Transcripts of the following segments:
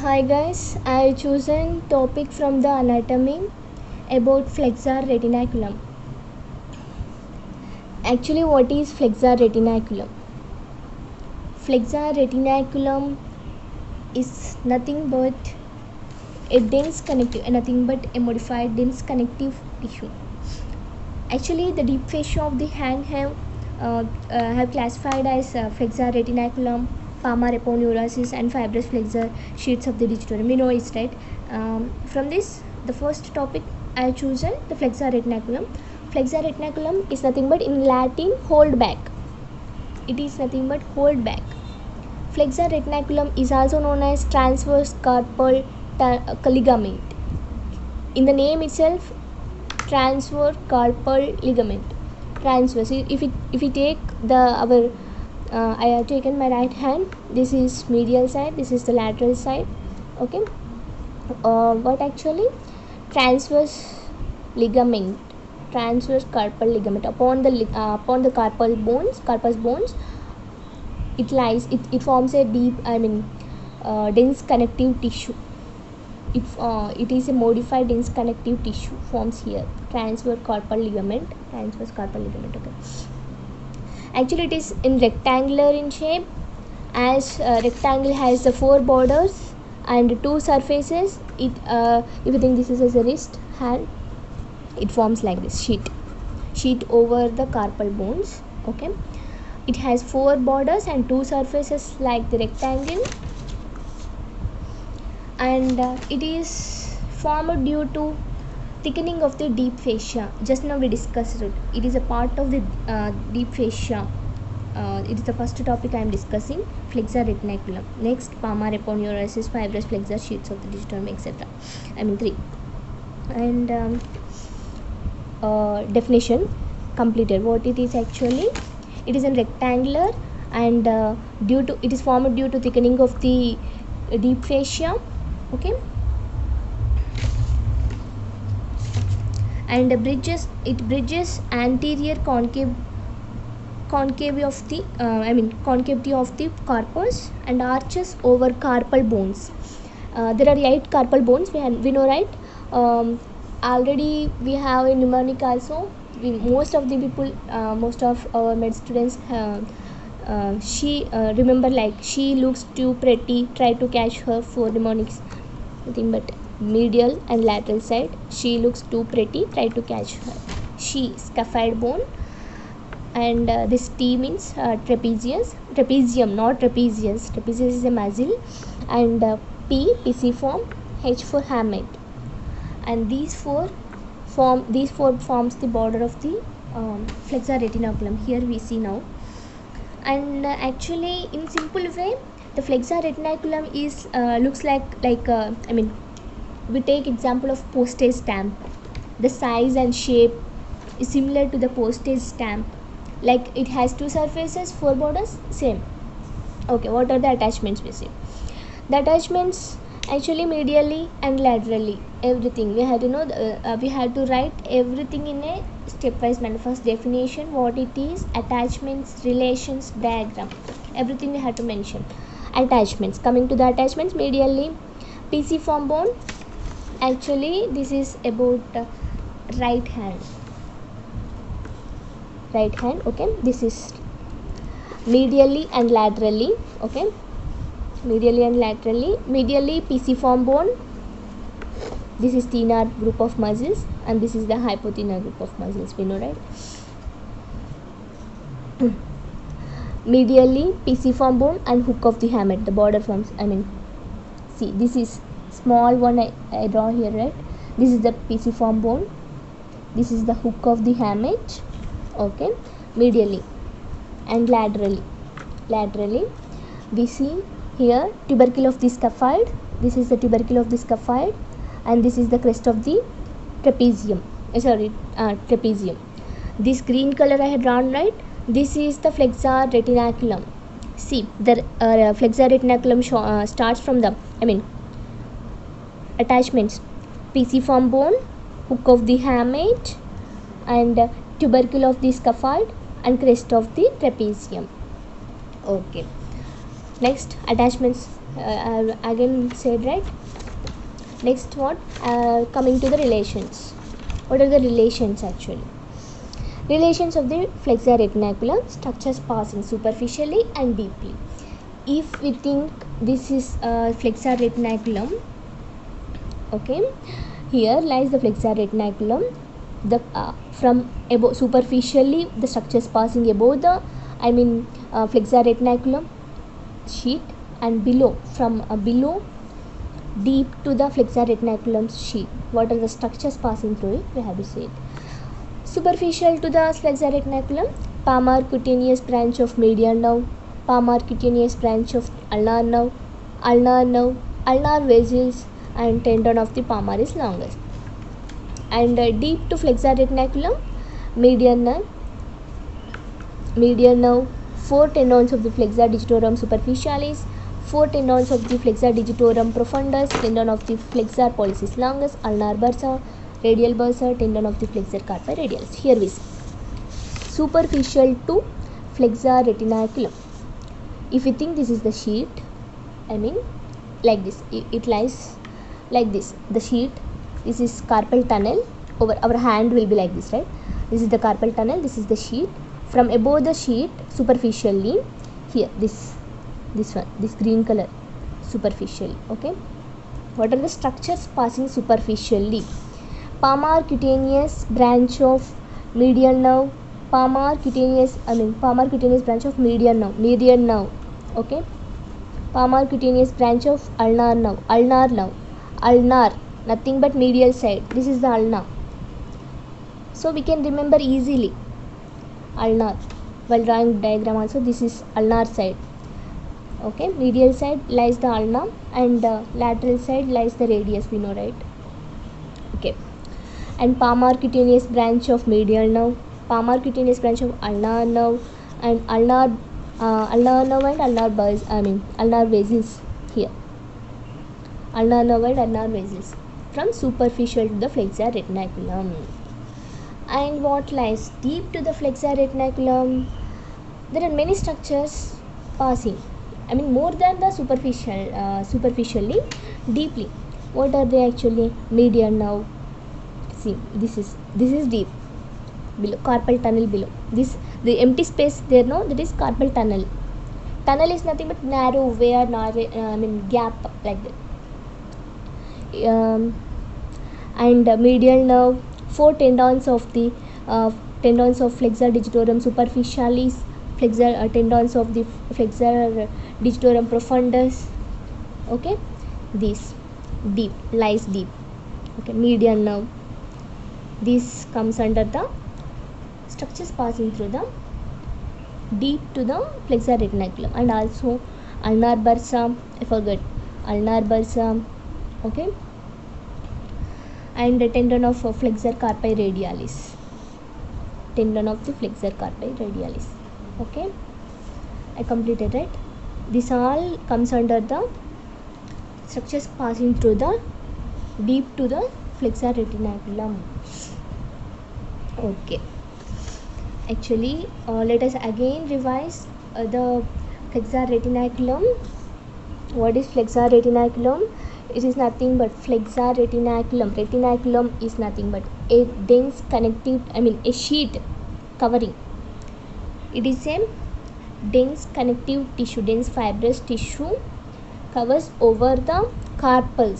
Hi guys, I chosen topic from the anatomy about flexor retinaculum. Actually, what is flexor retinaculum? Flexor retinaculum is nothing but a modified dense connective tissue. Actually, the deep fascia of the hand have classified as flexor retinaculum, palmar aponeurosis, and fibrous flexor sheets of the digitorum. We know it, right? From this, the first topic I have chosen the flexor retinaculum. Flexor retinaculum is nothing but in Latin hold back. It is nothing but hold back. Flexor retinaculum is also known as transverse carpal ligament. In the name itself, transverse carpal ligament. Transverse. If we take I have taken my right hand. This is medial side. This is the lateral side. Okay. What actually? Transverse ligament. Transverse carpal ligament upon the carpus bones. It forms a deep. Dense connective tissue. It is a modified dense connective tissue forms here. Transverse carpal ligament. Okay. Actually, it is in rectangular in shape, as rectangle has the 4 borders and 2 surfaces. If you think this is as a wrist hand, it forms like this sheet over the carpal bones. Okay, it has 4 borders and 2 surfaces like the rectangle, and it is formed due to thickening of the deep fascia. Just now we discussed it. It is a part of the deep fascia. It is the first topic I am discussing, flexor retinaculum. Next, palmar aponeurosis, fibrous flexor sheets of the digitorum, etc. 3. And definition completed. What it is actually? It is a rectangular, and it is formed due to thickening of the deep fascia. Okay. And it bridges anterior concavity of the corpus and arches over carpal bones. There are 8 carpal bones. We know, right? Already we have a mnemonic also. Most of our med students remember, like, she looks too pretty, try to catch her. 4 mnemonics, nothing but medial and lateral side. She looks too pretty, try to catch her. She, scaphoid bone, and this T means trapezium, not trapezius. Trapezius is a muscle, and pisiform, H for hamate, and these four forms the border of the flexor retinaculum. Here we see now, and actually, in simple way, the flexor retinaculum is looks like we take example of postage stamp. The size and shape is similar to the postage stamp. Like, it has 2 surfaces, 4 borders, same. Okay, what are the attachments we see? The attachments actually medially and laterally, everything we have to know. We have to write everything in a stepwise manner. First, definition, what it is, attachments, relations, diagram, everything we have to mention. Attachments, coming to the attachments, medially pisiform bone. Actually, this is about right hand. Okay, this is medially and laterally. Okay, medially pisiform bone. This is thenar group of muscles, and this is the hypothenar group of muscles. We know, right? Medially pisiform bone and hook of the hamate. The border forms. See, this is small one I draw here, right? This is the pisiform bone. This is the hook of the hamate. Okay, medially and laterally we see here tubercle of the scaphoid. This is the tubercle of the scaphoid, and this is the crest of the trapezium. Trapezium. This green color I had drawn, right? This is the flexor retinaculum. See, the flexor retinaculum starts from the attachments: pisiform bone, hook of the hamate, and tubercle of the scaphoid, and crest of the trapezium. Okay, next, attachments I again said, right? Next what? Coming to the relations. What are the relations actually? Relations of the flexor retinaculum: structures passing superficially and deeply. If we think this is flexor retinaculum, okay, here lies the flexor retinaculum. The from above superficially, the structures passing above the flexor retinaculum sheet, and below from below deep to the flexor retinaculum sheet. What are the structures passing through it? We have to see it. Superficial to the flexor retinaculum: palmar cutaneous branch of median nerve, palmar cutaneous branch of ulnar nerve, ulnar vessels, and tendon of the palmar is longest. And deep to flexor retinaculum: median nerve, 4 tendons of the flexor digitorum superficialis, 4 tendons of the flexor digitorum profundus, tendon of the flexor pollicis longus, ulnar bursa, radial bursa, tendon of the flexor carpi radialis. Here we see superficial to flexor retinaculum. If you think this is the sheet, like this, it lies like this. The sheet, this is carpal tunnel. Over our hand will be like this, right? This is the carpal tunnel, this is the sheet. From above the sheet, superficially, here, this one, this green color, superficially, okay. What are the structures passing superficially? Palmar cutaneous branch of medial nerve, palmar cutaneous branch of median nerve, okay. Palmar cutaneous branch of ulnar nerve, nothing but medial side. This is the ulnar. So we can remember easily ulnar while drawing diagram also. This is ulnar side, okay. Medial side lies the ulna, and lateral side lies the radius, we know, right? Okay. And palmar cutaneous branch of medial nerve, palmar cutaneous branch of ulnar nerve, and ulnar nerve and ulnar vessels here. Ulnar nerve and ulnar vessels from superficial to the flexor retinaculum. And what lies deep to the flexor retinaculum? There are many structures passing. More than the superficially, deeply. What are they actually? Median nerve. See, this is deep. Below, carpal tunnel below. The empty space there, no, that is carpal tunnel. Tunnel is nothing but narrow way or gap like that. And medial nerve, 4 tendons of the flexor digitorum superficialis, tendons of the flexor digitorum profundus, okay. This lies deep, okay. Median nerve, this comes under the structures passing through the deep to the flexor retinaculum. And also ulnar bursa, I forgot, ulnar bursa, okay. And the tendon of flexor carpi radialis, okay. I completed, right? This all comes under the structures passing through the deep to the flexor retinaculum, okay. Actually, let us again revise the flexor retinaculum. What is flexor retinaculum? It is nothing but flexor retinaculum. Retinaculum is nothing but a dense connective, a sheet covering. It is a dense connective tissue, dense fibrous tissue, covers over the carpal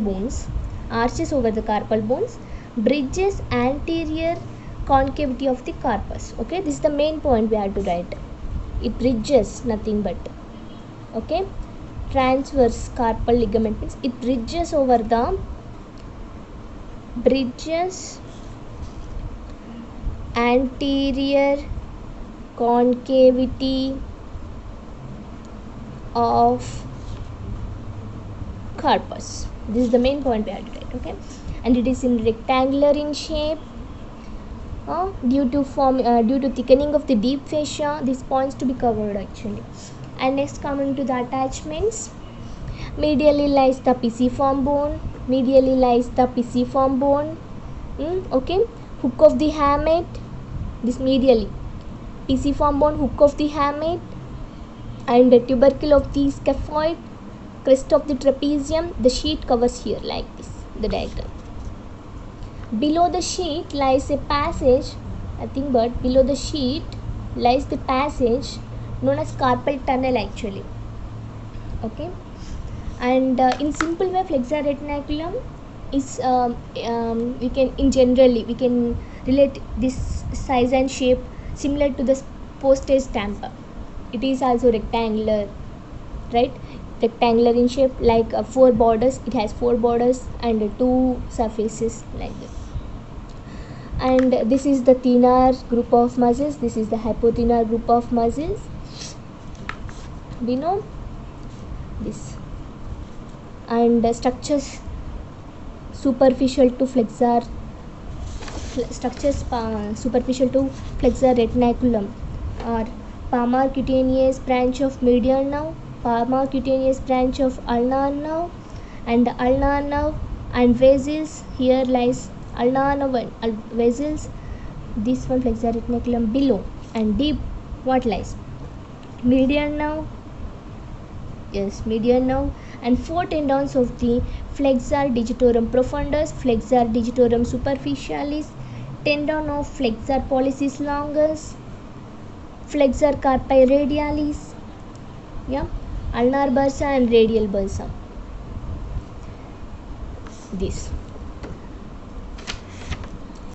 bones, arches over the carpal bones, bridges anterior concavity of the carpus, okay. This is the main point we have to write. It bridges, nothing but, okay. Transverse carpal ligament means it bridges over the anterior concavity of carpus. This is the main point we have to write, okay. And it is in rectangular in shape. Due to thickening of the deep fascia, these points to be covered actually. And next, coming to the attachments, medially lies the pisiform bone, okay. Hook of the hamate, this medially, pisiform bone, hook of the hamate, and the tubercle of the scaphoid, crest of the trapezium. The sheet covers here like this, the diagram. Below the sheet lies a passage, nothing but below the sheet lies the passage known as carpal tunnel actually. Okay, and in simple way, flexor retinaculum is we can in generally we can relate this size and shape similar to the postage stamp. It is also rectangular, right? Rectangular in shape, like four borders. It has four borders and two surfaces like that. And this is the thenar group of muscles. This is the hypothenar group of muscles. We know this. And structures superficial to flexor superficial to flexor retinaculum are palmar cutaneous branch of medial nerve, palmar cutaneous branch of ulnar nerve, and the ulnar nerve and vessels. Here lies ulnar nerve and vessels. This one flexor retinaculum below, and deep what lies? Medial nerve. Yes, medial nerve, and four tendons of the flexor digitorum profundus, flexor digitorum superficialis, tendon of flexor pollicis longus, flexor carpi radialis, yeah, ulnar bursa and radial bursa. This.